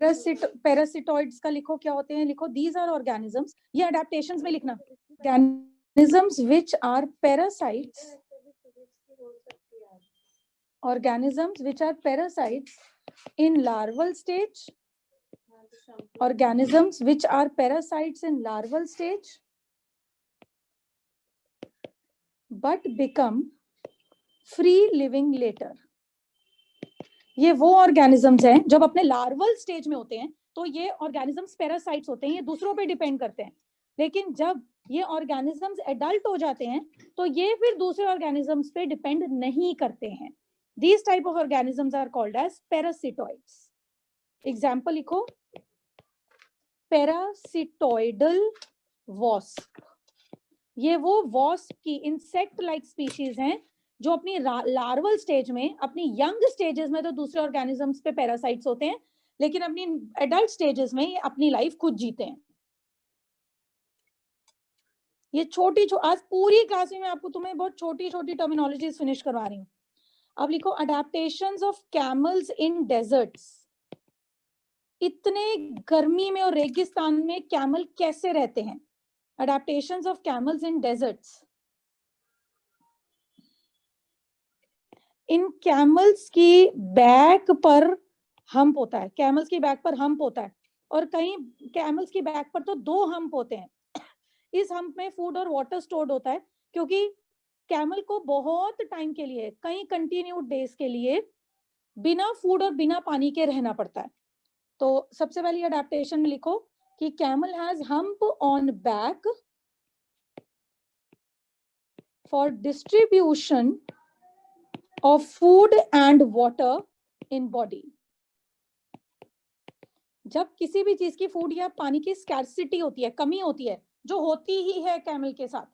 Parasitoids का लिखो क्या होते हैं, लिखो दीज आर ऑर्गेनिजम्स, ये अडेप्टेशंस में लिखना, organisms which are parasites, organisms which are parasites in larval stage, organisms which are parasites in larval stage but become free living later. ये वो ऑर्गेनिजम्स हैं जब अपने लार्वल स्टेज में होते हैं तो ये ऑर्गेनिजम्स पैरासाइट्स होते हैं, ये दूसरों पे डिपेंड करते हैं, लेकिन जब ये ऑर्गेनिजम्स एडल्ट हो जाते हैं तो ये फिर दूसरे ऑर्गेनिजम्स पे डिपेंड नहीं करते हैं. These type of organisms are called as parasitoids. Example लिखो, parasitoidal wasp. ये वो wasp की insect like species हैं जो अपनी larval stage में, अपनी young stages में तो दूसरे organisms पे parasites होते हैं, लेकिन अपनी adult stages में ये अपनी life खुद जीते हैं. ये आज पूरी क्लास में मैं आपको तुम्हें बहुत छोटी छोटी टर्मिनोलॉजीज फिनिश करवा रही हूँ. अब लिखो adaptations of camels in deserts. इतने गर्मी में और रेगिस्तान में कैमल कैसे रहते हैं? Adaptations of camels in deserts. इन कैमल्स की बैक पर हम्प होता है, कैमल्स की बैक पर हम्प होता है, और कहीं कैमल्स की बैक पर तो 2 हम्प होते हैं. इस हम्प में फूड और वाटर स्टोर्ड होता है, क्योंकि कैमल को बहुत टाइम के लिए, कई कंटिन्यूड डेज के लिए बिना फूड और बिना पानी के रहना पड़ता है. तो सबसे पहले अडेप्टेशन में लिखो कि camel has hump on back for distribution of food and water in body. जब किसी भी चीज की फूड या पानी की स्कैर्सिटी होती है, कमी होती है, जो होती ही है कैमल के साथ,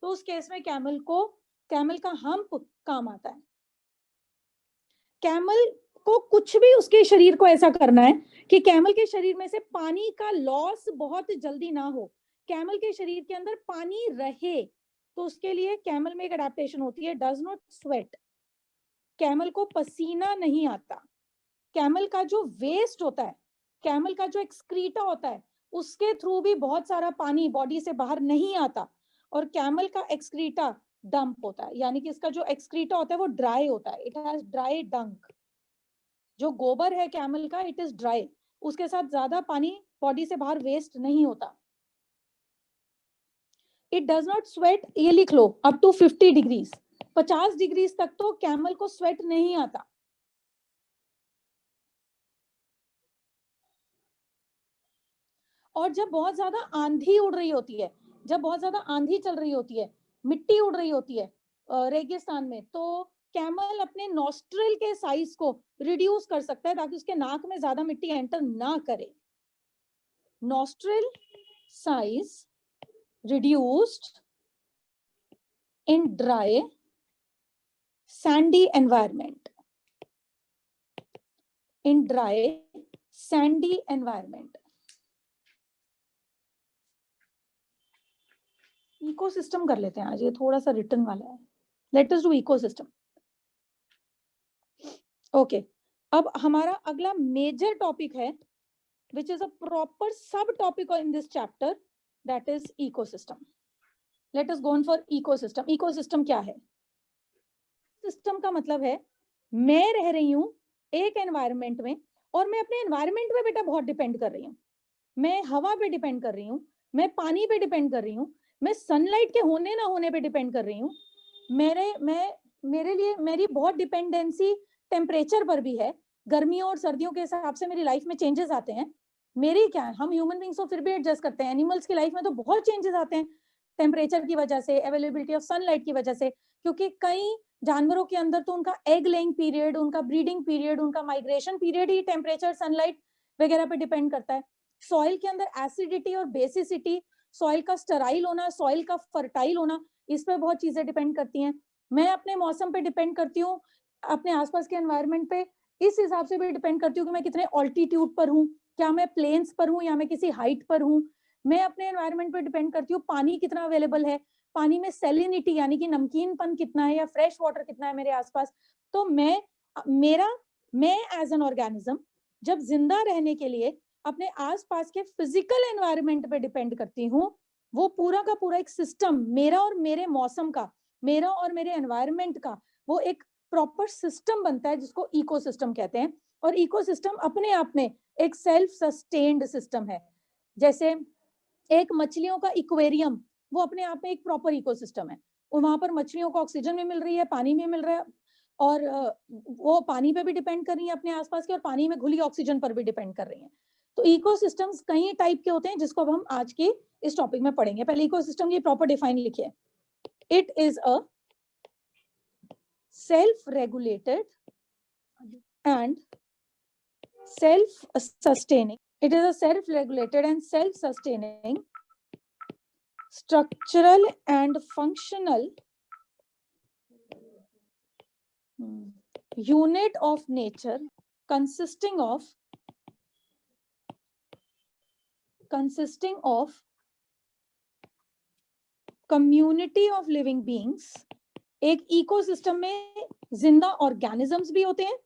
तो उस केस में कैमल का हम्प काम आता है. कैमल को कुछ भी उसके शरीर को ऐसा करना है कि कैमल के शरीर में से पानी का लॉस बहुत जल्दी ना हो, कैमल के शरीर के अंदर पानी रहे, तो उसके लिए कैमल में एक अडेप्टेशन होती है, डज नॉट स्वेट. कैमल को पसीना नहीं आता. कैमल का जो वेस्ट होता है, कैमल का जो एक्सक्रीटा होता है, उसके थ्रू भी बहुत सारा पानी बॉडी से बाहर नहीं आता, और कैमल का एक्सक्रीटा डंप होता है, यानी कि इसका जो एक्सक्रीटा होता है वो ड्राई होता है. इट हैज ड्राई डंक. जो गोबर है कैमल का, इट इज ड्राई, उसके साथ ज्यादा पानी बॉडी से बाहर वेस्ट नहीं होता. इट डज नॉट स्वेट, ये लिख लो, अप टू 50 डिग्रीज, 50 डिग्रीज तक तो कैमल को स्वेट नहीं आता. और जब बहुत ज्यादा आंधी उड़ रही होती है, जब बहुत ज्यादा आंधी चल रही होती है, मिट्टी उड़ रही होती है रेगिस्तान में, तो कैमल अपने नॉस्ट्रिल के साइज को रिड्यूस कर सकता है ताकि उसके नाक में ज्यादा मिट्टी एंटर ना करे. Nostril size reduced in dry Sandy environment. In dry Sandy environment. Ecosystem कर लेते हैं आज, ये थोड़ा सा रिटर्न वाला है. Let us do ecosystem. Okay, अब हमारा अगला मेजर टॉपिक है, which is a proper sub topic in this chapter, that is ecosystem. Let us go on for ecosystem. ecosystem क्या है? सिस्टम का मतलब है मैं रह रही हूं एक एनवायरनमेंट में, और मैं अपने एनवायरनमेंट पे बेटा बहुत डिपेंड कर रही हूँ. मैं हवा पे डिपेंड कर रही हूँ, मैं पानी पे डिपेंड कर रही हूँ, मैं सनलाइट के होने ना होने पे डिपेंड कर रही हूँ. मेरे लिए मेरी बहुत डिपेंडेंसी टेम्परेचर पर भी है. गर्मियों और सर्दियों के हिसाब से मेरी लाइफ में चेंजेस आते हैं. मेरी क्या है, हम ह्यूमन बींग्स को फिर भी एडजस्ट करते हैं. एनिमल्स की लाइफ में तो बहुत चेंजेस आते हैं टेम्परेचर की वजह से, अवेलेबिलिटी ऑफ सनलाइट की वजह से, क्योंकि कई जानवरों के अंदर तो उनका एग लेइंग पीरियड, उनका ब्रीडिंग पीरियड, उनका माइग्रेशन पीरियड ही टेम्परेचर, सनलाइट वगैरह पे डिपेंड करता है. सॉइल के अंदर एसिडिटी और बेसिसिटी, सॉइल का स्टराइल होना, सॉइल का फर्टाइल होना, इस पर बहुत चीजें डिपेंड करती हैं. मैं अपने मौसम पे डिपेंड करती हूँ, अपने आसपास के एनवायरनमेंट पे इस हिसाब से भी डिपेंड करती हूँ कि मैं कितने ऑल्टीट्यूड पर हूँ, क्या मैं प्लेन्स पर हूँ या मैं किसी हाइट पर हूँ. मैं अपने एनवायरनमेंट पे डिपेंड करती हूँ पानी कितना अवेलेबल है, पानी में सैलिनिटी यानी कि नमकीनपन कितना है, या फ्रेश वाटर कितना है मेरे आसपास. तो मैं एज एन ऑर्गेनिज्म जब जिंदा रहने के लिए अपने आसपास के फिजिकल एनवायरनमेंट पे डिपेंड करती हूँ, वो पूरा का पूरा एक सिस्टम, मेरा और मेरे मौसम का, मेरा और मेरे एनवायरनमेंट का, वो एक प्रॉपर सिस्टम बनता है जिसको इकोसिस्टम कहते हैं। और इकोसिस्टम अपने आप में एक सेल्फ सस्टेन्ड सिस्टम है। जैसे एक मछलियों का इक्वेरियम, वो अपने आप में एक प्रॉपर इकोसिस्टम है। वहां पर मछलियों को ऑक्सीजन भी मिल रही है, पानी भी मिल रहा है, और वो पानी पे भी डिपेंड कर रही है अपने आसपास के, और पानी में घुली ऑक्सीजन पर भी डिपेंड कर रही है। तो इकोसिस्टम्स कई टाइप के होते हैं जिसको अब हम आज के इस टॉपिक में पढ़ेंगे। पहले इकोसिस्टम की प्रॉपर डिफाइन लिखिए। It is a self regulated and self sustaining, it is a self-regulated and self-sustaining structural and functional unit of nature consisting of community of living beings। एक इकोसिस्टम में जिंदा organisms भी होते हैं,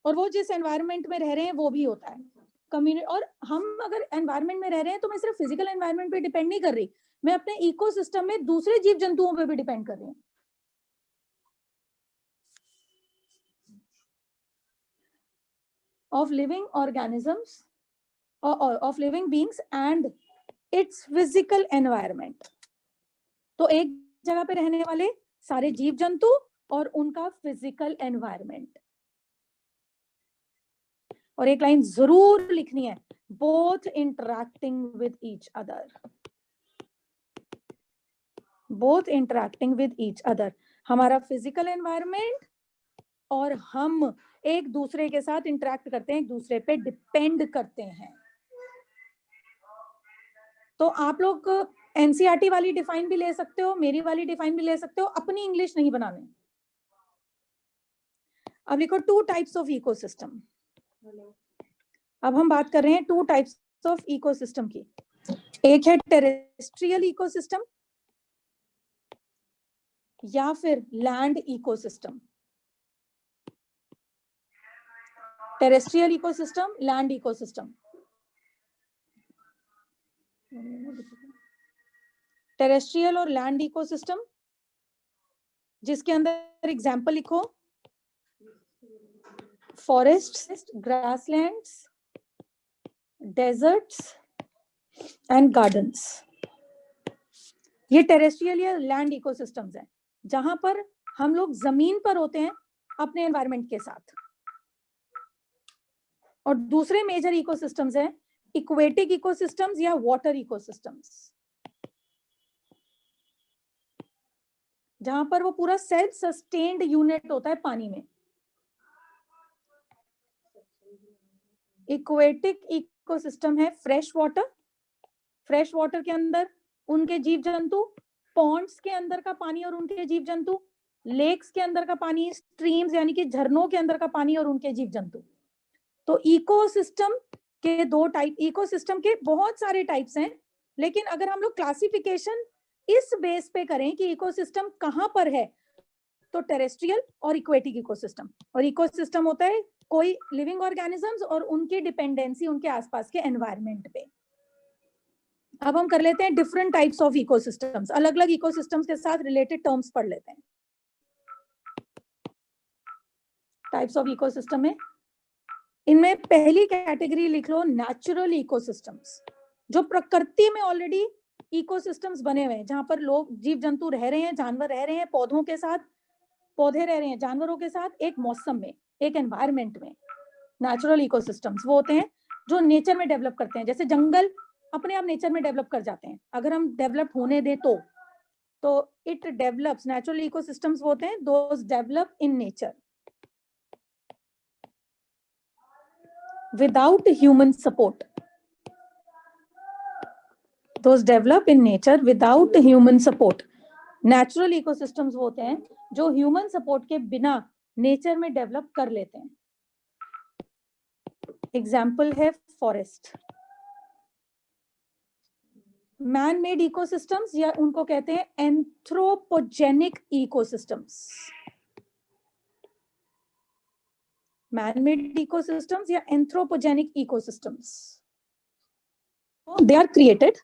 और वो जिस एनवायरनमेंट में रह रहे हैं वो भी होता है कम्युनिटी। और हम अगर एनवायरनमेंट में रह रहे हैं तो मैं सिर्फ फिजिकल एनवायरनमेंट पे डिपेंड नहीं कर रही, मैं अपने इकोसिस्टम में दूसरे जीव जंतुओं पे भी डिपेंड कर रही हूँ। of living organisms or of living beings and its physical environment। तो एक जगह पे रहने वाले सारे जीव जंतु और उनका फिजिकल एनवायरनमेंट। और एक लाइन जरूर लिखनी है, both interacting with each other, both interacting with each other। हमारा फिजिकल एनवायरनमेंट और हम एक दूसरे के साथ इंटरेक्ट करते हैं, एक दूसरे पे डिपेंड करते हैं। तो आप लोग एनसीईआरटी वाली डिफाइन भी ले सकते हो, मेरी वाली डिफाइन भी ले सकते हो, अपनी इंग्लिश नहीं बनाने। अब लिखो टू टाइप्स ऑफ इकोसिस्टम। अब हम बात कर रहे हैं टू टाइप्स ऑफ इकोसिस्टम की। एक है टेरेस्ट्रियल इकोसिस्टम या फिर land ecosystem. Terrestrial ecosystem, land ecosystem. Terrestrial और लैंड इकोसिस्टम, जिसके अंदर एग्जांपल लिखो, forest, grasslands, deserts and gardens. ये टेरेस्ट्रियल या लैंड इकोसिस्टम्स हैं, जहां पर हम लोग जमीन पर होते हैं अपने एनवायरनमेंट के साथ। और दूसरे मेजर इकोसिस्टम्स हैं इक्वेटिक इकोसिस्टम्स या वाटर इकोसिस्टम्स, जहां पर वो पूरा सेल्फ सस्टेन्ड यूनिट होता है पानी में। इक्वेटिक इकोसिस्टम है फ्रेश वाटर, फ्रेश वाटर के अंदर उनके जीव जंतु, पॉन्ड्स के अंदर का पानी और उनके जीव जंतु, लेक्स के अंदर का पानी, स्ट्रीम्स यानी कि झरनों के अंदर का पानी और उनके जीव जंतु। तो इकोसिस्टम के दो टाइप, इकोसिस्टम के बहुत सारे टाइप्स हैं, लेकिन अगर हम लोग क्लासिफिकेशन इस बेस पे करें कि इकोसिस्टम कहां पर है, तो टेरेस्ट्रियल और इक्वेटिक इकोसिस्टम। और इकोसिस्टम होता है कोई लिविंग ऑर्गेनिजम्स और उनकी डिपेंडेंसी उनके आसपास के एनवायरनमेंट पे। अब हम कर लेते हैं डिफरेंट टाइप्स ऑफ इकोसिस्टम्स, अलग अलग इकोसिस्टम्स के साथ रिलेटेड टर्म्स पढ़ लेते हैं। टाइप्स ऑफ इकोसिस्टम में इनमें पहली कैटेगरी लिख लो नेचुरल इकोसिस्टम्स, जो प्रकृति में ऑलरेडी इकोसिस्टम्स बने हुए हैं, जहां पर लोग जीव जंतु रह रहे हैं, जानवर रह रहे हैं, पौधों के साथ पौधे रह रहे हैं, जानवरों के साथ एक मौसम में, एक एनवायरनमेंट में। नेचुरल इकोसिस्टम्स वो होते हैं जो नेचर में डेवलप करते हैं, जैसे जंगल अपने आप नेचर में डेवलप कर जाते हैं, अगर हम डेवलप होने दें तो इट डेवलप्स। नेचुरल इकोसिस्टम्स होते हैं those develop in nature without human support, those develop in nature without human support। Natural ecosystems होते हैं जो ह्यूमन सपोर्ट के बिना नेचर में डेवलप कर लेते हैं। एग्जाम्पल है फॉरेस्ट। मैन मेड इकोसिस्टम्स या उनको कहते हैं एंथ्रोपोजेनिक इकोसिस्टम्स। Man-made ecosystems या anthropogenic ecosystems. They are created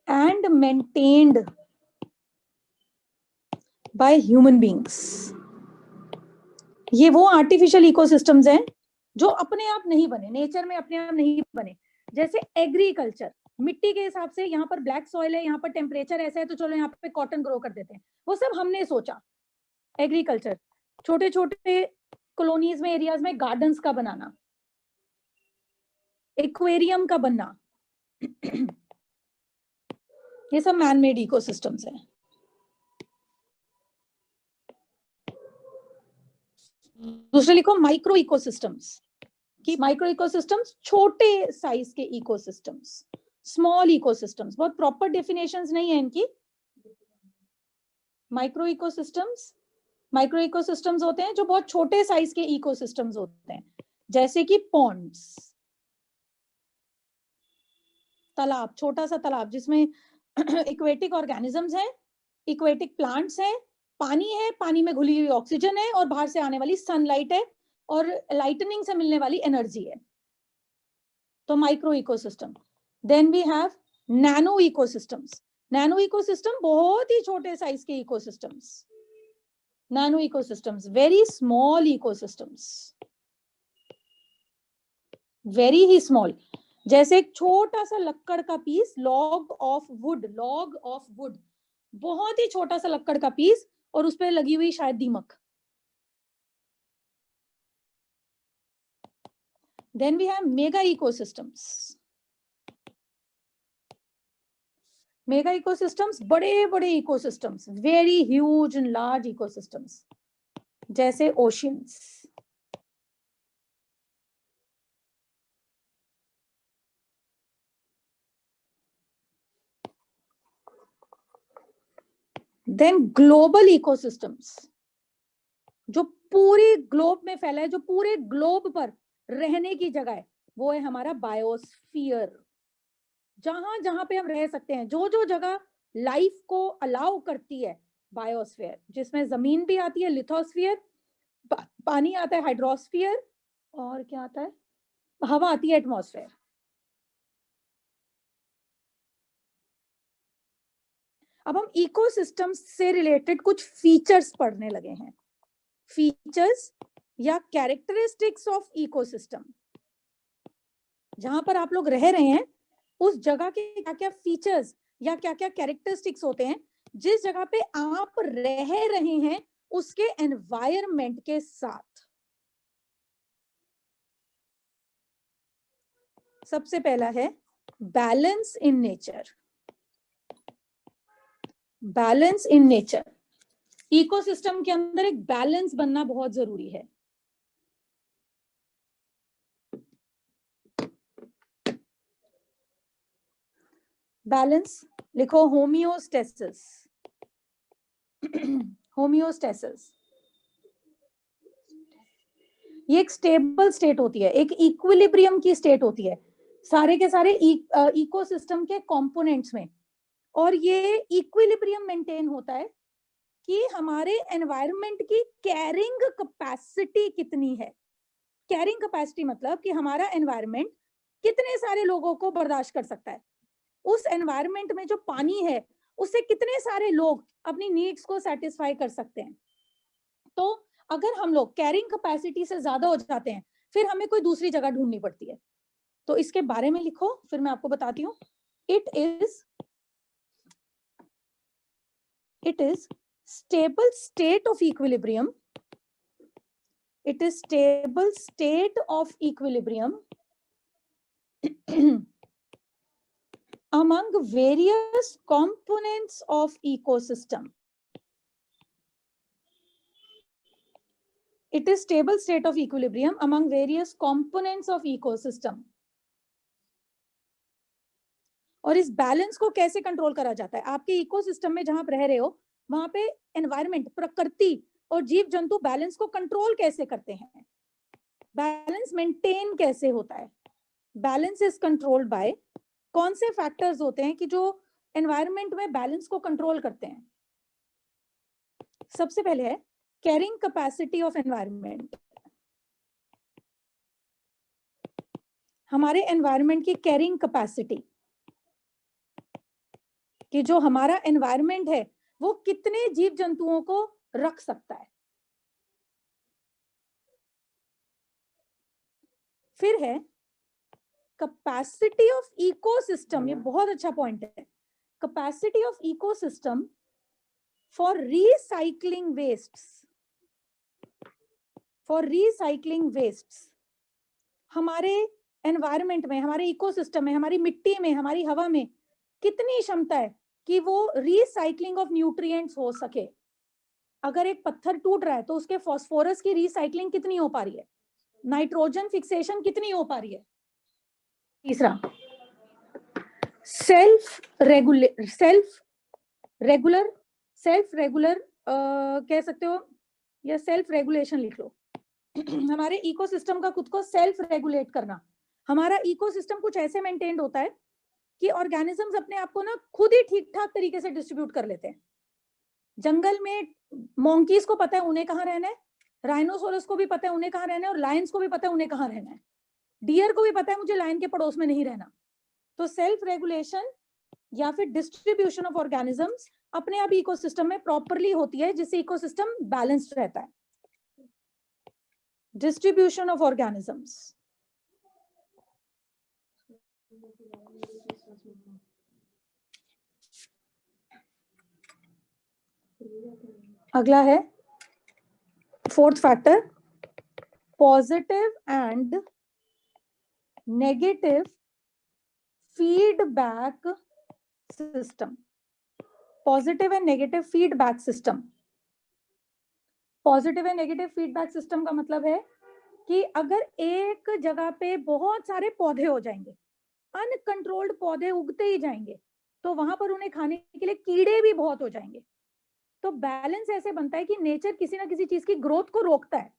and maintained by human beings. ये वो आर्टिफिशियल इकोसिस्टम्स हैं जो अपने आप नहीं बने, नेचर में अपने आप नहीं बने. जैसे एग्रीकल्चर, मिट्टी के हिसाब से यहाँ पर ब्लैक सॉइल है, यहाँ पर टेम्परेचर ऐसा है, तो चलो यहाँ पे कॉटन ग्रो कर देते हैं. वो सब हमने सोचा. एग्रीकल्चर, छोटे छोटे कॉलोनीज में, एरियाज में गार्डन्स का बनाना, एक्वेरियम का बनना, ये सब मैन मेड इकोसिस्टम्स हैं. दूसरे लिखो माइक्रो इकोसिस्टम्स. कि माइक्रो इकोसिस्टम्स छोटे साइज के इकोसिस्टम्स, स्मॉल इकोसिस्टम्स. बहुत प्रॉपर डेफिनेशंस नहीं है इनकी. माइक्रो इकोसिस्टम्स होते हैं जो बहुत छोटे साइज के इकोसिस्टम्स होते हैं, जैसे कि पॉन्ड्स, तालाब, छोटा सा तालाब जिसमें इक्वेटिक ऑर्गेनिजम्स हैं, इक्वेटिक प्लांट्स हैं, पानी है, पानी में घुली हुई ऑक्सीजन है और बाहर से आने वाली सनलाइट है और लाइटनिंग से मिलने वाली एनर्जी है. तो micro ecosystem. Then we have nano ecosystems. Nano ecosystem बहुत ही छोटे साइज के ecosystems. Nano ecosystems, very small ecosystems, very ही स्मॉल. जैसे एक छोटा सा लक्कड़ का पीस, लॉग ऑफ वुड, बहुत ही छोटा सा लक्कड़ का पीस और उस पर लगी हुई शायद दीमक. Then we have mega ecosystems. Mega ecosystems, बड़े बड़े ecosystems, very huge and large ecosystems, जैसे oceans. Then global ecosystems, जो पूरी ग्लोब में फैला है, जो पूरे ग्लोब पर रहने की जगह है, वो है हमारा बायोस्फीयर. जहां जहां पे हम रह सकते हैं, जो जो जगह लाइफ को अलाउ करती है, बायोस्फीयर. जिसमें जमीन भी आती है, लिथोस्फीयर, पानी आता है, हाइड्रोस्फीयर, और क्या आता है, हवा आती है, एटमॉस्फेयर. अब हम इकोसिस्टम्स से रिलेटेड कुछ फीचर्स पढ़ने लगे हैं. फीचर्स या कैरेक्टरिस्टिक्स ऑफ इकोसिस्टम. जहां पर आप लोग रह रहे हैं उस जगह के क्या क्या फीचर्स या क्या क्या कैरेक्टरिस्टिक्स होते हैं जिस जगह पे आप रह रहे हैं उसके एनवायरमेंट के साथ. सबसे पहला है balance in nature. Balance in nature, ecosystem के अंदर एक बैलेंस बनना बहुत जरूरी है. बैलेंस लिखो, होमियोस्टेसिस. होमियोस्टेसिस ये एक स्टेबल स्टेट होती है, एक इक्विलिब्रियम की स्टेट होती है सारे के सारे इकोसिस्टम के कंपोनेंट्स में. और ये इक्विलिब्रियम मेंटेन होता है कि हमारे एनवायरनमेंट की कैरिंग कैपेसिटी कितनी है. कैरिंग कैपेसिटी मतलब कि हमारा एनवायरनमेंट कितने सारे लोगों को बर्दाश्त कर सकता है. उस एनवायरनमेंट में जो पानी है उससे कितने सारे लोग अपनी नीड्स को सेटिस्फाई कर सकते हैं. तो अगर हम लोग कैरिंग कैपेसिटी से ज्यादा हो जाते हैं फिर हमें कोई दूसरी जगह ढूंढनी पड़ती है. तो इसके बारे में लिखो, फिर मैं आपको बताती हूँ. it is stable state of equilibrium. It is stable state of equilibrium among various components of ecosystem. It is stable state of equilibrium among various components of ecosystem. और इस बैलेंस को कैसे कंट्रोल करा जाता है? आपके इकोसिस्टम में जहां आप रह रहे हो वहां पे एनवायरनमेंट, प्रकृति और जीव जंतु बैलेंस को कंट्रोल कैसे करते हैं? बैलेंस मेंटेन कैसे होता है? बैलेंस इज कंट्रोल्ड बाय, कौन से फैक्टर्स होते हैं कि जो एनवायरनमेंट में बैलेंस को कंट्रोल करते हैं? सबसे पहले है कैरिंग कैपेसिटी ऑफ एनवायरनमेंट, हमारे एनवायरनमेंट की कैरिंग कैपेसिटी, कि जो हमारा एनवायरनमेंट है वो कितने जीव जंतुओं को रख सकता है। फिर है कैपेसिटी ऑफ इकोसिस्टम, ये बहुत अच्छा पॉइंट है, capacity of ecosystem for recycling wastes, for recycling wastes. हमारे एनवायरनमेंट में, हमारे इकोसिस्टम में, हमारी मिट्टी में, हमारी हवा में कितनी क्षमता है कि वो रिसाइकलिंग ऑफ न्यूट्रिएंट्स हो सके। अगर एक पत्थर टूट रहा है तो उसके फास्फोरस की रिसाइकलिंग कितनी हो पा रही है, नाइट्रोजन फिक्सेशन कितनी हो पा रही है। तीसरा सेल्फ रेगुलर कह सकते हो या सेल्फ रेगुलेशन लिख लो। हमारे इकोसिस्टम का खुद को सेल्फ रेगुलेट करना। हमारा इकोसिस्टम कुछ ऐसे मेंटेन्ड होता है कि ऑर्गेनिजम्स अपने आप को ना खुद ही ठीक ठाक तरीके से डिस्ट्रीब्यूट कर लेते हैं। जंगल में मोंकीज को पता है उन्हें कहाँ रहना है, राइनोसोरस को भी पता है उन्हें कहाँ रहना है, और लायंस को भी पता है उन्हें कहाँ रहना है, डियर को भी पता है मुझे लायन के पड़ोस में नहीं रहना। तो सेल्फ रेगुलेशन या फिर डिस्ट्रीब्यूशन ऑफ ऑर्गेनिजम्स अपने आप इकोसिस्टम में प्रॉपरली होती है, जिससे इकोसिस्टम बैलेंस्ड रहता है। Distribution of organisms. अगला है fourth factor, positive and negative feedback system. Positive and negative feedback system. Positive and negative feedback system का मतलब है कि अगर एक जगह पे बहुत सारे पौधे हो जाएंगे, अनकंट्रोल्ड पौधे उगते ही जाएंगे, तो वहां पर उन्हें खाने के लिए कीड़े भी बहुत हो जाएंगे। तो बैलेंस ऐसे बनता है कि नेचर किसी ना किसी चीज की ग्रोथ को रोकता है,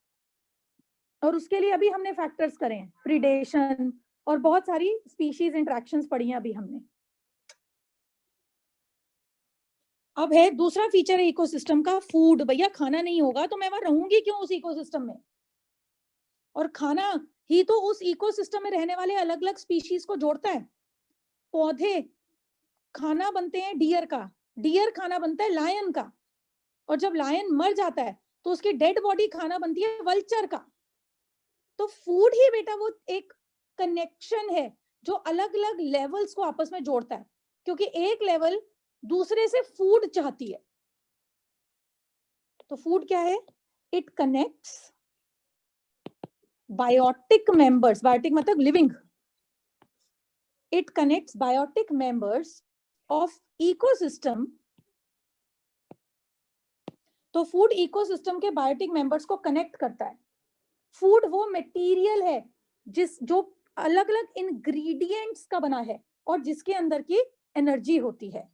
और उसके लिए अभी हमने फैक्टर्स करे हैं, प्रीडेशन और बहुत सारी स्पीशीज इंटरेक्शंस पढ़ी हैं अभी हमने। अब है दूसरा फीचर है इकोसिस्टम का, फूड। भैया खाना नहीं होगा तो मैं वहां रहूंगी क्यों उस इकोसिस्टम में, और खाना ही तो उस इकोसिस्टम में रहने वाले अलग अलग स्पीशीज को जोड़ता है। पौधे खाना बनते हैं डियर का, डियर खाना बनता है लायन का, और जब लायन मर जाता है तो उसकी डेड बॉडी खाना बनती है वल्चर का। तो फूड ही बेटा वो एक कनेक्शन है जो अलग अलग लेवल्स को आपस में जोड़ता है, क्योंकि एक लेवल दूसरे से फूड चाहती है। तो फूड क्या है, it connects biotic members, biotic मतलब living, it connects biotic members of ecosystem. तो फूड इकोसिस्टम के बायोटिक मेंबर्स को कनेक्ट करता है। फूड वो मटेरियल है जो अलग अलग इंग्रेडिएंट्स का बना है और जिसके अंदर की एनर्जी होती है।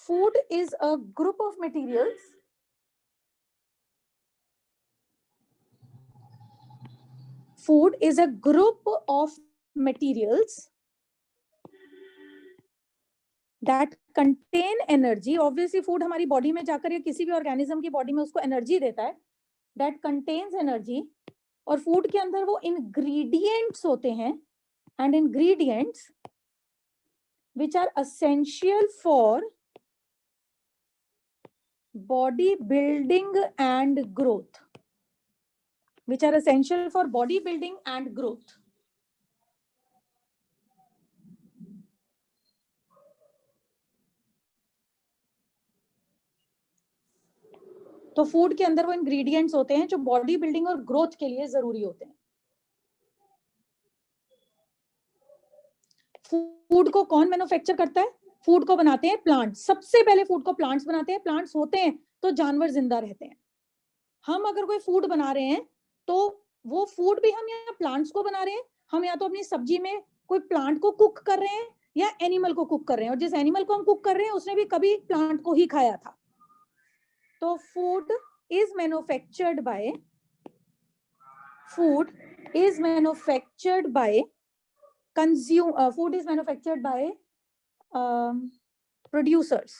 Food is a group of materials food is a group of materials that contain energy. obviously food हमारी बॉडी में जाकर या किसी भी ऑर्गेनिज्म की बॉडी में उसको एनर्जी देता है, that contains energy। और फूड के अंदर वो इंग्रेडिएंट्स होते हैं, and ingredients which are essential for body building and growth, which are essential for body building and growth। तो फूड के अंदर वो इंग्रेडिएंट्स होते हैं जो बॉडी बिल्डिंग और ग्रोथ के लिए जरूरी होते हैं। फूड को कौन मैन्युफैक्चर करता है, फूड को बनाते हैं प्लांट्स। सबसे पहले फूड को प्लांट्स बनाते हैं, प्लांट्स होते हैं तो जानवर जिंदा रहते हैं। हम अगर कोई फूड बना रहे हैं तो वो फूड भी हम या प्लांट्स को बना रहे हैं, हम या तो अपनी सब्जी में कोई प्लांट को कुक कर रहे हैं या एनिमल को कुक कर रहे हैं, और जिस एनिमल को हम कुक कर रहे हैं उसने भी कभी प्लांट को ही खाया था। तो food is manufactured by, food is manufactured by food is manufactured by producers,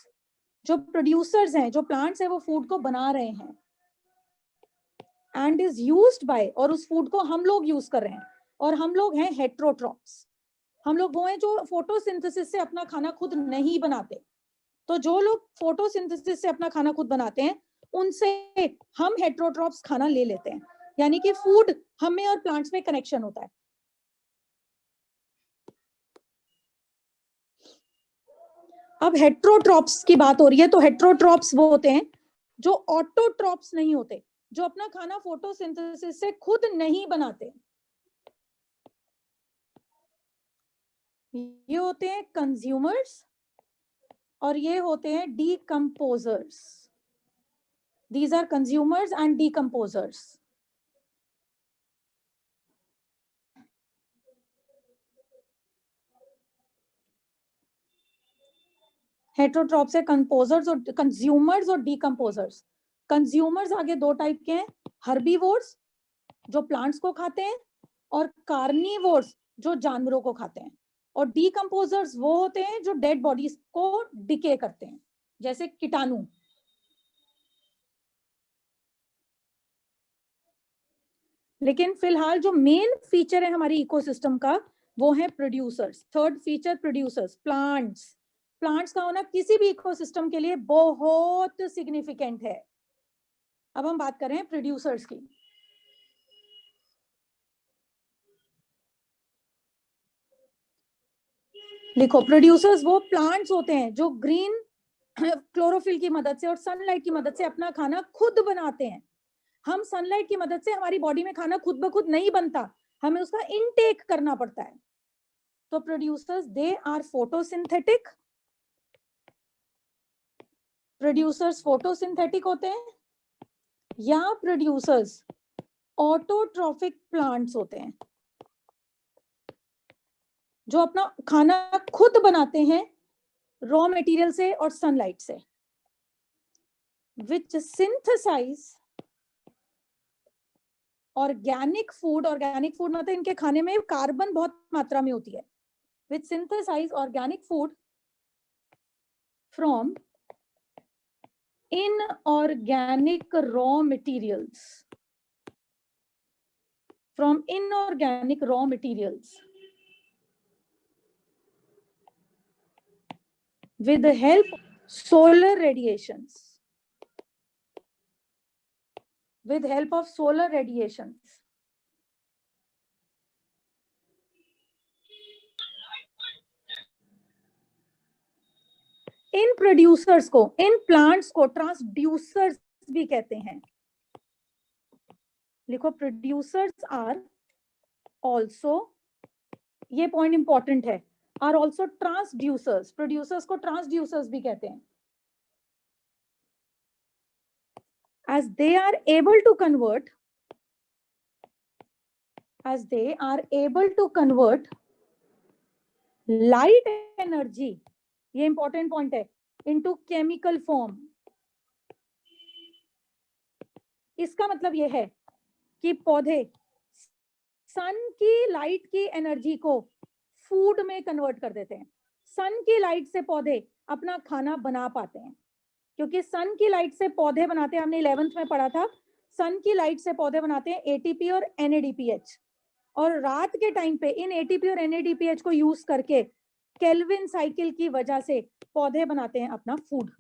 जो प्रोड्यूसर्स हैं, जो प्लांट्स हैं, वो फूड को बना रहे हैं एंड इज यूज्ड बाय, और उस फूड को हम लोग यूज कर रहे हैं, और हम लोग हैं हेट्रोट्रॉप्स। हम लोग वो हैं जो फोटोसिंथेसिस से अपना खाना खुद नहीं बनाते। तो जो लोग फोटोसिंथेसिस से अपना खाना खुद बनाते हैं, उनसे हम हेट्रोट्रॉप्स खाना ले लेते हैं, यानी कि फूड हमें और प्लांट्स में कनेक्शन होता है। अब हेट्रोट्रॉप्स की बात हो रही है, तो हेट्रोट्रॉप्स वो होते हैं जो ऑटोट्रॉप्स नहीं होते, जो अपना खाना फोटोसिंथेसिस से खुद नहीं बनाते। ये होते हैं कंज्यूमर्स और ये होते हैं decomposers. These are consumers and decomposers. Heterotrophs है कंपोजर्स और कंज्यूमर्स और डीकम्पोजर्स। कंज्यूमर्स आगे दो टाइप के हैं, हर्बीवोर्स जो प्लांट्स को खाते हैं, और कार्निवोर्स जो जानवरों को खाते हैं। और डीकम्पोजर्स वो होते हैं जो डेड बॉडीज को डिके करते हैं, जैसे कीटाणु। लेकिन फिलहाल जो मेन फीचर है हमारी इकोसिस्टम का, वो है producers. Third feature producers, plants. Plants का होना किसी भी इकोसिस्टम के लिए बहुत सिग्निफिकेंट है। अब हम बात कर रहे हैं प्रोड्यूसर्स की। लिखो, प्रोड्यूसर्स वो प्लांट्स होते हैं जो ग्रीन क्लोरोफिल की मदद से और सनलाइट की मदद से अपना खाना खुद बनाते हैं। हम सनलाइट की मदद से, हमारी बॉडी में खाना खुद ब खुद नहीं बनता, हमें उसका इनटेक करना पड़ता है। तो producers they are photosynthetic. Producers photosynthetic होते हैं, या प्रोड्यूसर्स ऑटोट्रॉफिक प्लांट्स होते हैं जो अपना खाना खुद बनाते हैं रॉ मटेरियल से और सनलाइट से, which synthesize organic food. Organic food मतलब इनके खाने में कार्बन बहुत मात्रा में होती है। Which synthesize organic food from inorganic raw materials, from inorganic raw materials with the help solar radiations, with help of solar radiations। In producers को, इन प्लांट्स को ट्रांसड्यूसर्स भी कहते हैं। लिखो, प्रोड्यूसर्स आर ऑल्सो, ये पॉइंट इंपॉर्टेंट है, are also transducers. Producers को transducers भी कहते हैं, as they are able to convert, as they are able to convert light energy, ये इंपॉर्टेंट पॉइंट है, into chemical form। इसका मतलब ये है कि पौधे सन की लाइट की एनर्जी को फूड में कन्वर्ट कर देते हैं। सन की लाइट से पौधे अपना खाना बना पाते हैं, क्योंकि सन की लाइट से पौधे बनाते हैं, हमने 11th में पढ़ा था, सन की लाइट से पौधे बनाते हैं एटीपी और एनएडीपीएच। और रात के टाइम पे इन एटीपी और एनएडीपीएच को यूज करके केल्विन साइकिल की वजह से पौधे बनाते हैं अपना फूड।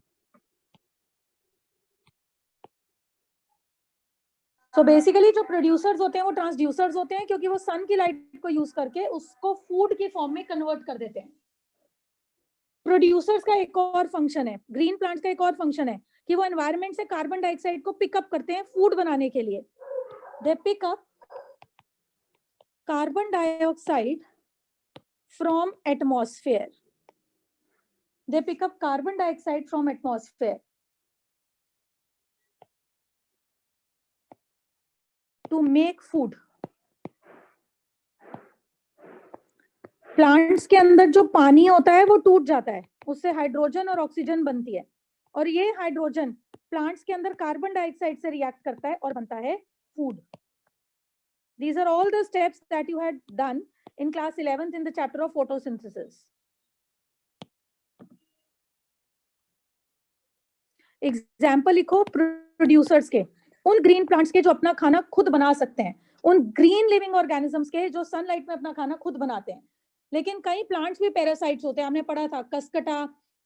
तो बेसिकली जो प्रोड्यूसर्स होते हैं वो ट्रांसड्यूसर्स होते हैं, क्योंकि वो सन की लाइट को यूज करके उसको फूड की फॉर्म में कन्वर्ट कर देते हैं। प्रोड्यूसर्स का एक और फंक्शन है, ग्रीन प्लांट्स का एक और फंक्शन है कि वो एनवायरनमेंट से कार्बन डाइऑक्साइड को पिकअप करते हैं फूड बनाने के लिए। They pick up carbon dioxide from atmosphere, they pick up carbon dioxide from atmosphere to make food. Plants के अंदर जो पानी होता है वो टूट जाता है, उससे हाइड्रोजन और ऑक्सीजन बनती है, और ये हाइड्रोजन प्लांट्स के अंदर कार्बन डाइऑक्साइड से रिएक्ट करता है और बनता है food. These are all the steps that you had done in class 11th in the chapter of photosynthesis. Example लिखो प्रोड्यूसर्स के, उन ग्रीन प्लांट्स के जो अपना खाना खुद बना सकते हैं, उन ग्रीन लिविंग ऑर्गेनिजम्स के जो सनलाइट में अपना खाना खुद बनाते हैं। लेकिन कई प्लांट्स भी पैरासाइट्स होते हैं, हमने पढ़ा था कस्कटा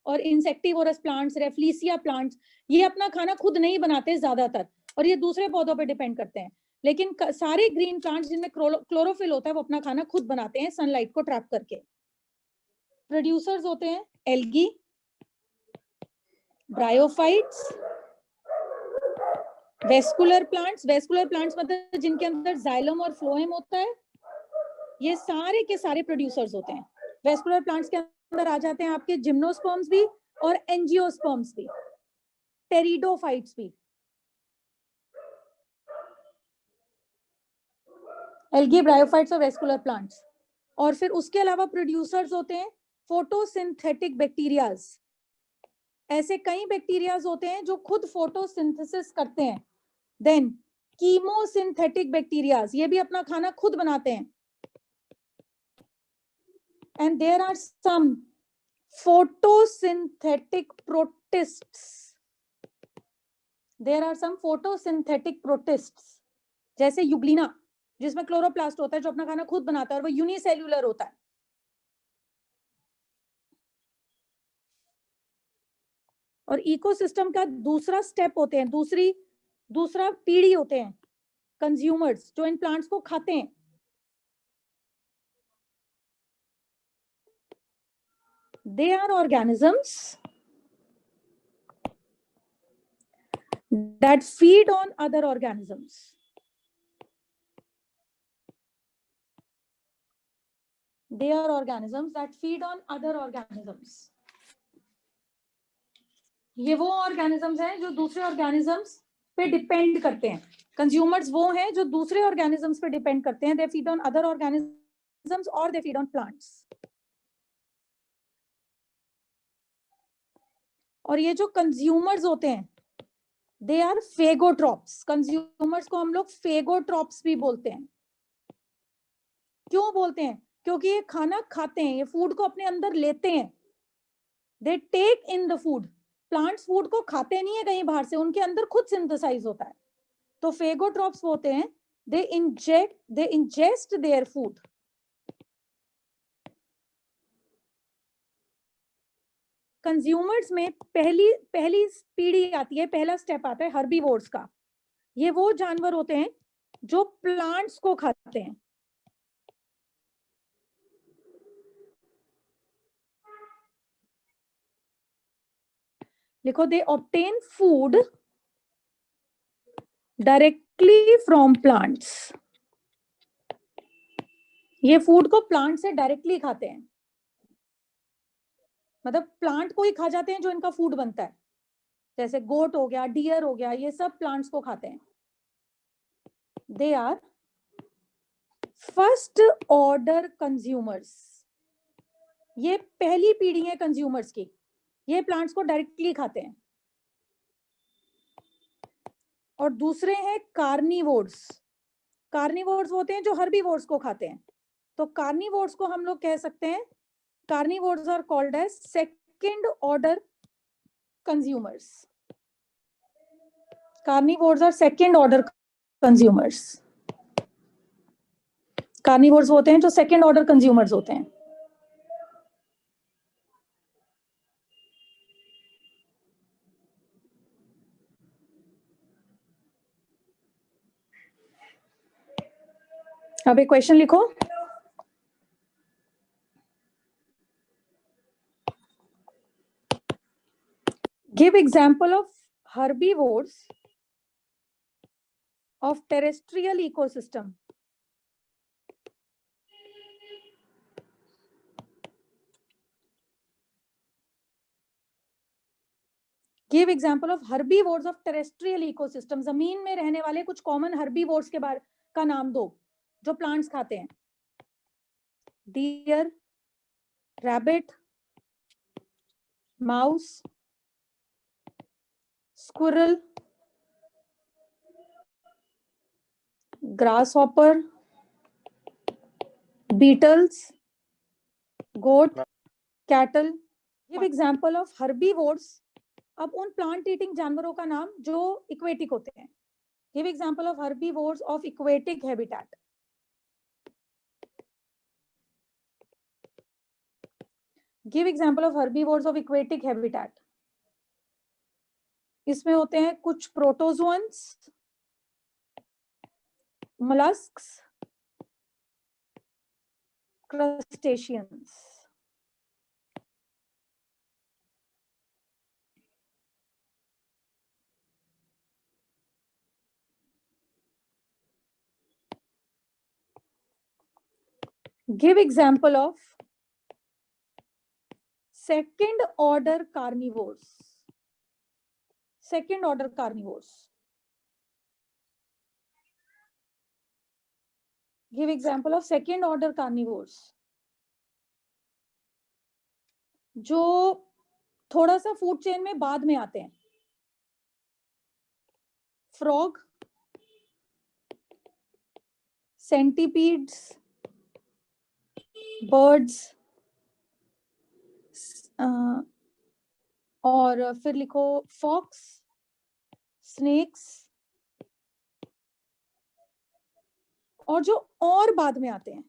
और इंसेक्टिवोरस प्लांट्स, रेफ्लिसिया प्लांट्स, ये अपना खाना खुद नहीं बनाते ज्यादातर, और ये दूसरे पौधों पे डिपेंड करते हैं। लेकिन सारे ग्रीन प्लांट्स जिनमें क्लोरोफिल होता है वो अपना खाना खुद बनाते हैं सनलाइट को ट्रैप करके। प्रोड्यूसर्स होते हैं algae, bryophytes, vascular plants. Vascular plants मतलब जिनके अंदर जाइलम और फ्लोएम होता है, ये सारे के सारे प्रोड्यूसर्स होते हैं। वेस्कुलर प्लांट्स के अंदर आ जाते हैं आपके जिम्नोस्पर्म्स भी और एंजियोस्पर्म्स भी, टेरिडोफाइट्स भी। एल्गी, ब्रायोफाइट्स और वेस्कुलर प्लांट्स। और फिर उसके अलावा प्रोड्यूसर्स होते हैं फोटोसिंथेटिक बैक्टीरियाज। ऐसे कई बैक्टीरियाज होते हैं जो खुद फोटोसिंथेसिस करते हैं। देन कीमोसिंथेटिक बैक्टीरियाज, ये भी अपना खाना खुद बनाते हैं। And there are some photosynthetic protists. There are some photosynthetic protists, जैसे यूग्लिना जिसमें क्लोरोप्लास्ट होता है जो अपना खाना खुद बनाता है और वो यूनिसेल्युलर होता है। और इकोसिस्टम का दूसरा स्टेप होते हैं, दूसरा पीढ़ी होते हैं कंज्यूमर्स, जो इन प्लांट्स को खाते हैं। They are organisms that feed on other organisms. They are organisms that feed on other organisms. ये वो ऑर्गेनिजम्स हैं जो दूसरे ऑर्गेनिजम्स पे डिपेंड करते हैं। कंज्यूमर्स वो हैं जो दूसरे ऑर्गेनिजम्स पे डिपेंड करते हैं। They feed on other organisms or they feed on plants. और ये जो कंज्यूमर्स होते हैं, दे आर फेगोट्रॉप्स। कंज्यूमर्स को हम लोग फेगोट्रॉप्स भी बोलते हैं। क्यों बोलते हैं? क्योंकि ये खाना खाते हैं, ये फूड को अपने अंदर लेते हैं। They take in the food. Plants food को खाते नहीं है कहीं बाहर से, उनके अंदर खुद सिंथेसाइज होता है। तो फेगोट्रॉप्स होते हैं, दे इंजेस्ट देयर फूड। कंज्यूमर्स में पहली पीढ़ी आती है, पहला स्टेप आता है हर्बीवोर्स का। ये वो जानवर होते हैं जो प्लांट्स को खाते हैं। लिखो, they obtain food directly from plants. ये फूड को प्लांट से डायरेक्टली खाते हैं, मतलब प्लांट को ही खा जाते हैं जो इनका फूड बनता है। जैसे गोट हो गया, डियर हो गया, ये सब प्लांट्स को खाते हैं। They are first order consumers. ये पहली पीढ़ी है कंज्यूमर्स की, ये प्लांट्स को डायरेक्टली खाते हैं। और दूसरे हैं कार्निवोर्स। कार्निवोर्स होते हैं जो हर्बीवोर्स को खाते हैं। तो कार्निवोर्स को हम लोग कह सकते हैं, carnivores are called as second order consumers. Carnivores are second order consumers. Carnivores होते हैं जो सेकंड ऑर्डर कंज्यूमर्स होते हैं। अब एक क्वेश्चन लिखो, give example of herbivores of terrestrial ecosystem. Give example of herbivores of terrestrial ecosystem. जमीन में रहने वाले कुछ कॉमन herbivores के बारे का नाम दो जो प्लांट्स खाते हैं। Deer, rabbit, mouse, squirrel, grasshopper, beetles, goat, cattle. Give example of herbivores अब उन प्लांट ईटिंग जानवरों का नाम जो इक्वेटिक होते हैं. Give example of herbivores of aquatic habitat. Give example of herbivores of aquatic habitat. इसमें होते हैं कुछ protozoans, molluscs, crustaceans. Give example of second order carnivores. Second order carnivores. Give example of second order carnivores. जो थोड़ा सा food chain में बाद में आते हैं. फ्रॉग, सेंटीपीड्स, बर्ड्स, और फिर लिखो फॉक्स, स्नेक्स, और जो और बाद में आते हैं,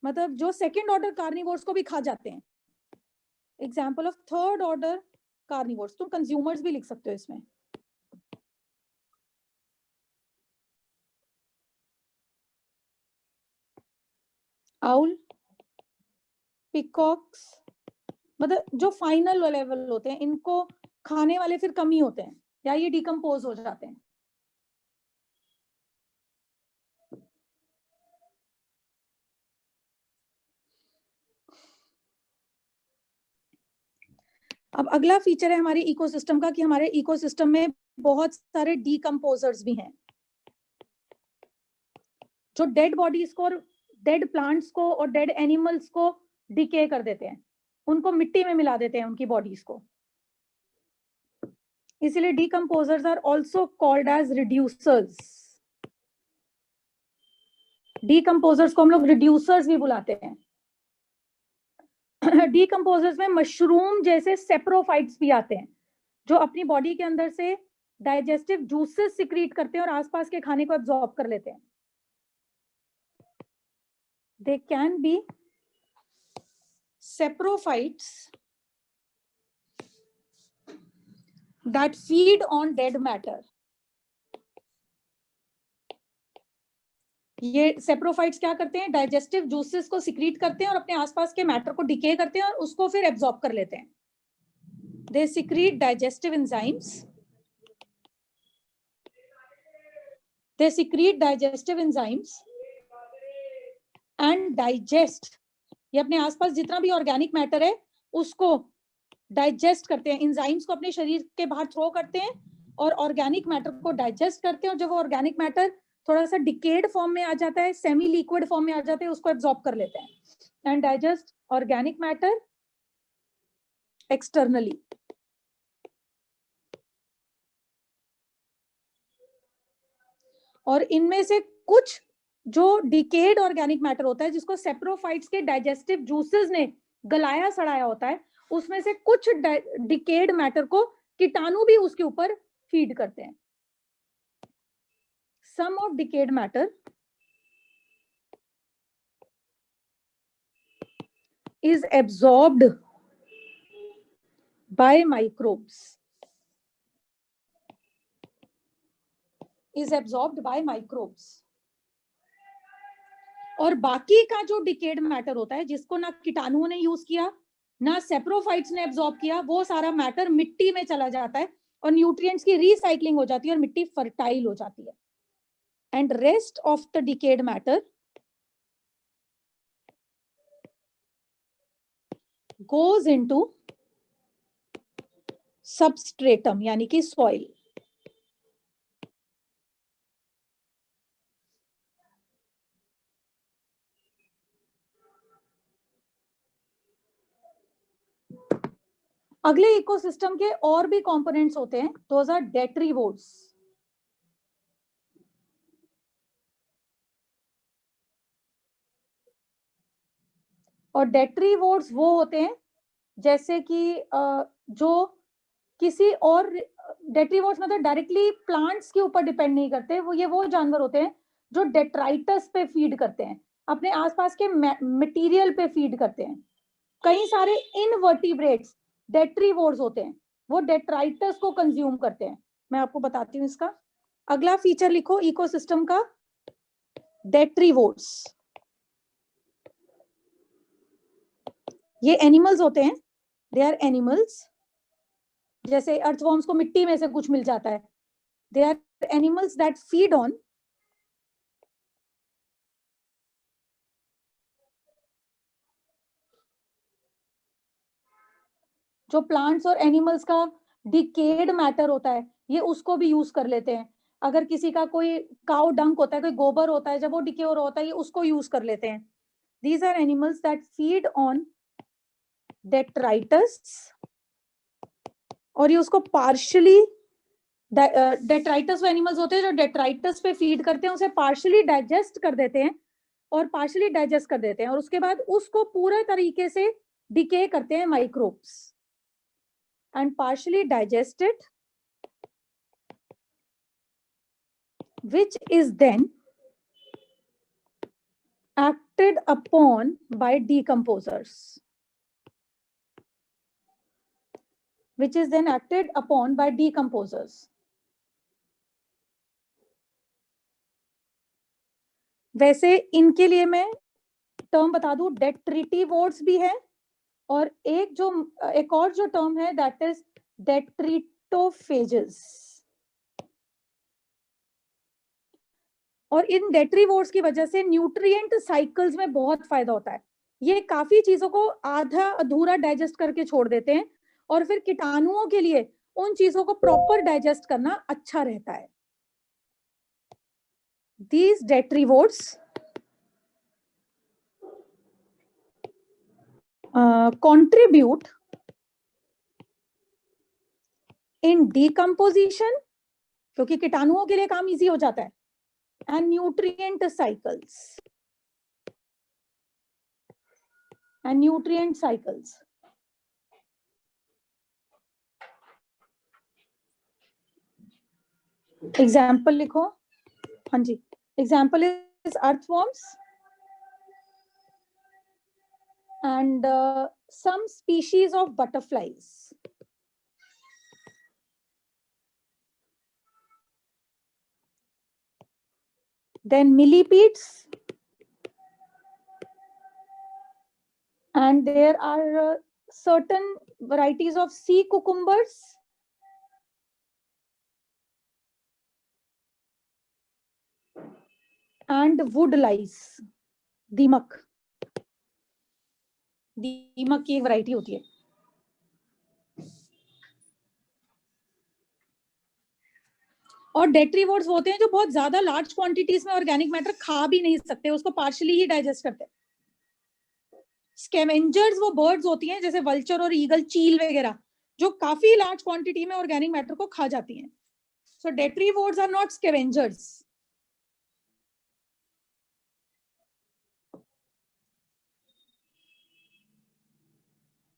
मतलब जो सेकेंड ऑर्डर कार्निवोर्स को भी खा जाते हैं. Example of third order carnivores. तुम कंज्यूमर्स भी लिख सकते हो इसमें. आउल, पिकॉक्स, मतलब जो फाइनल लेवल होते हैं, इनको खाने वाले फिर कम ही होते हैं या ये डिकम्पोज हो जाते हैं. अब अगला फीचर है हमारे इकोसिस्टम का कि हमारे इकोसिस्टम में बहुत सारे डिकम्पोजर्स भी हैं जो डेड बॉडीज को और डेड प्लांट्स को और डेड एनिमल्स को डिके कर देते हैं, उनको मिट्टी में मिला देते हैं उनकी बॉडीज को. इसीलिए decomposers are also called as reducers. Decomposers को हम लोग रिड्यूसर्स भी बुलाते हैं. डिकम्पोजर्स में मशरूम जैसे सेप्रोफाइट्स भी आते हैं जो अपनी बॉडी के अंदर से डाइजेस्टिव जूसेस सिक्रीट करते हैं और आसपास के खाने को एब्जॉर्ब कर लेते हैं. They can be saprophytes that feed on dead matter. ये सेप्रोफाइट्स क्या करते हैं? डाइजेस्टिव जूसेस को सिक्रीट करते हैं और अपने आसपास के मैटर को डिके करते हैं और उसको फिर एब्जॉर्ब कर लेते हैं. They secrete digestive enzymes. They secrete digestive enzymes and digest. ये अपने आसपास जितना भी ऑर्गेनिक मैटर है उसको डाइजेस्ट करते हैं. इंजाइम्स को अपने शरीर के बाहर थ्रो करते हैं और ऑर्गेनिक मैटर को डाइजेस्ट करते हैं. और जब वो ऑर्गेनिक मैटर थोड़ा सा डिकेड फॉर्म में आ जाता है, सेमी लिक्विड फॉर्म में आ जाते हैं, उसको एब्जॉर्ब कर लेते हैं and digest organic matter externally. और इनमें से कुछ जो डिकेड ऑर्गेनिक मैटर होता है जिसको सेप्रोफाइट्स के डाइजेस्टिव जूसेस ने गलाया सड़ाया होता है, उसमें से कुछ डिकेड मैटर को कीटाणु भी उसके ऊपर फीड करते हैं. Some of decayed matter is absorbed by microbes. Is absorbed by microbes. और बाकी का जो डिकेड मैटर होता है जिसको ना कीटाणुओं ने यूज किया ना सेप्रोफाइट्स ने एब्जॉर्ब किया, वो सारा मैटर मिट्टी में चला जाता है और न्यूट्रिएंट्स की रिसाइकलिंग हो जाती है और मिट्टी फर्टाइल हो जाती है. And rest of the decade matter goes into substratum यानी कि soil. अगले इकोसिस्टम के और भी कंपोनेंट्स होते हैं. Those are detritivores. और डेट्रीवोर्स वो होते हैं जैसे कि जो किसी और डेट्रीवोर्स मतलब डायरेक्टली प्लांट्स के ऊपर डिपेंड नहीं करते, वो जानवर होते हैं जो डेट्राइटस पे फीड करते हैं, अपने आसपास के मटेरियल पे फीड करते हैं। कई सारे इनवर्टिब्रेट्स डेट्रीवोर्स होते हैं, वो डेट्राइटस को कंज्यूम करते हैं। मैं आपको बताती हूँ इसका। अगला फीचर लिखो इकोसिस्टम का, डेट्रीवोर्स। ये एनिमल्स होते हैं, दे आर एनिमल्स। जैसे अर्थवॉर्म्स को मिट्टी में से कुछ मिल जाता है, they are animals that feed on जो प्लांट्स और एनिमल्स का डिकेड मैटर होता है, ये उसको भी यूज कर लेते हैं। अगर किसी का कोई काउ डंक होता है, कोई गोबर होता है, जब वो डिके हो रहा होता है, ये उसको यूज कर लेते हैं। These are animals that feed on detritus, और ये उसको पार्शली, डेट्राइटस वो एनिमल्स होते हैं जो डेट्राइटस पे फीड करते हैं, उसे पार्शली डाइजेस्ट कर देते हैं, और पार्शली डाइजेस्ट कर देते हैं, और उसके बाद उसको पूरे तरीके से डिके करते हैं microbes, and partially digested, which is then acted upon by decomposers, which is then acted upon by decomposers. वैसे इनके लिए मैं टर्म बता दूं, डेट्रिटिवोर्स भी है, और एक और जो टर्म है दैट इज डेट्रिटोफेजेस। और इन डेट्रीवोर्स की वजह से न्यूट्रिएंट साइकिल्स में बहुत फायदा होता है। ये काफी चीजों को आधा अधूरा डाइजेस्ट करके छोड़ देते हैं, और फिर कीटाणुओं के लिए उन चीजों को प्रॉपर डाइजेस्ट करना अच्छा रहता है। These detrivores contribute in decomposition, क्योंकि कीटाणुओं के लिए काम इजी हो जाता है, and nutrient cycles. एग्जाम्पल लिखो। हाँ जी, example is earthworms and some species of butterflies. Then millipedes, and there are certain varieties of sea cucumbers, and wood lice, दीमक। दीमक की एक वैरायटी होती है। और डेट्रीवोर्स होते हैं जो बहुत ज्यादा लार्ज क्वांटिटीज में ऑर्गेनिक मैटर खा भी नहीं सकते, उसको पार्शियली ही डाइजेस्ट करते हैं। स्कैवेंजर्स वो बर्ड्स होती हैं जैसे वल्चर और ईगल, चील वगैरह, जो काफी लार्ज क्वांटिटी में ऑर्गेनिक मैटर को खा जाती हैं। सो डेट्रीवोर्स आर नॉट स्कैवेंजर्स,